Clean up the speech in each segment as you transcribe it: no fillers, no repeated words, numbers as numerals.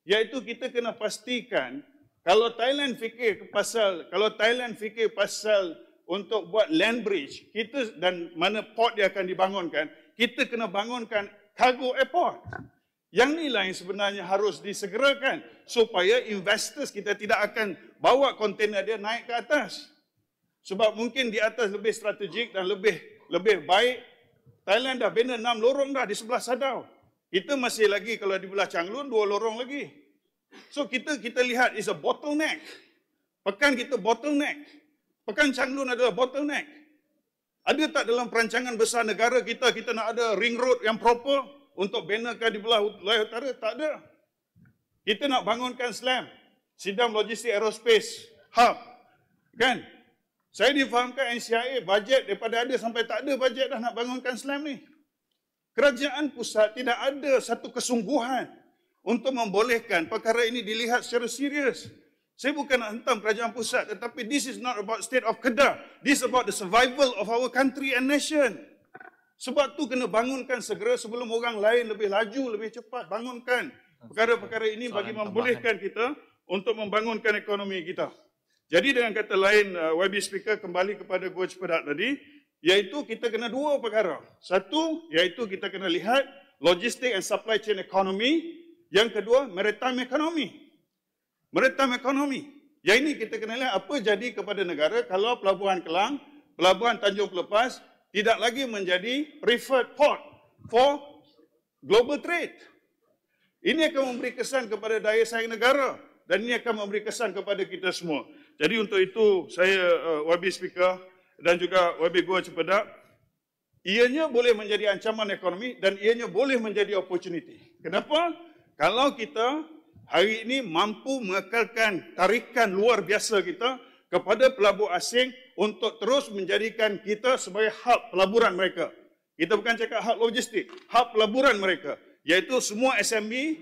iaitu kita kena pastikan kalau Thailand fikir pasal untuk buat land bridge, kita dan mana port dia akan dibangunkan, kita kena bangunkan cargo airport. Yang inilah yang sebenarnya harus disegerakan supaya investors kita tidak akan bawa kontainer dia naik ke atas. Sebab mungkin di atas lebih strategik dan lebih baik. Thailand dah bina 6 lorong dah di sebelah Sadao. Kita masih lagi kalau di belah Changlun 2 lorong lagi. So kita lihat is a bottleneck. Pekan kita bottleneck. Pekan Changlun adalah bottleneck. Ada tak dalam perancangan besar negara kita nak ada ring road yang proper untuk binakan di belah wilayah utara? Tak ada. Kita nak bangunkan SLAM, Sidang Logistik Aerospace Hub. Kan? Saya difahamkan NCIA bajet daripada ada sampai tak ada bajet dah nak bangunkan SLAM ni. Kerajaan pusat tidak ada satu kesungguhan untuk membolehkan perkara ini dilihat secara serius. Saya bukan nak hentam kerajaan pusat, tetapi this is not about state of Kedah. This is about the survival of our country and nation. Sebab tu kena bangunkan segera sebelum orang lain lebih laju, lebih cepat. Bangunkan perkara-perkara ini bagi membolehkan kita untuk membangunkan ekonomi kita. Jadi dengan kata lain, YB Speaker, kembali kepada Gua Cepedak tadi, iaitu kita kena dua perkara. Satu, iaitu kita kena lihat logistik and supply chain economy. Yang kedua, maritime economy. Maritime economy. Yang ini kita kena lihat apa jadi kepada negara kalau Pelabuhan Kelang, Pelabuhan Tanjung Pelepas tidak lagi menjadi preferred port for global trade. Ini akan memberi kesan kepada daya saing negara dan ini akan memberi kesan kepada kita semua. Jadi untuk itu saya YB Speaker dan juga YB Gua Cepedak, ianya boleh menjadi ancaman ekonomi dan ianya boleh menjadi opportunity. Kenapa? Kalau kita hari ini mampu mengekalkan tarikan luar biasa kita kepada pelabur asing untuk terus menjadikan kita sebagai hub pelaburan mereka. Kita bukan cakap hub logistik, hub pelaburan mereka. Iaitu semua SME,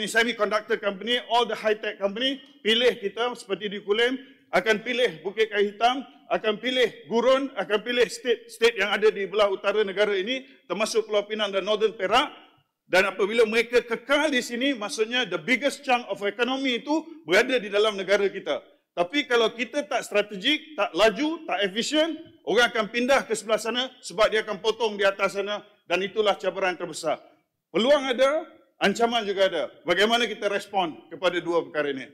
semiconductor company, all the high-tech company, pilih kita seperti di Kulim, akan pilih Bukit Kayu Hitam, akan pilih Gurun, akan pilih state yang ada di belah utara negara ini, termasuk Pulau Pinang dan Northern Perak. Dan apabila mereka kekal di sini, maksudnya the biggest chunk of economy itu berada di dalam negara kita. Tapi kalau kita tak strategik, tak laju, tak efisien, orang akan pindah ke sebelah sana sebab dia akan potong di atas sana dan itulah cabaran terbesar. Peluang ada, ancaman juga ada. Bagaimana kita respon kepada dua perkara ini?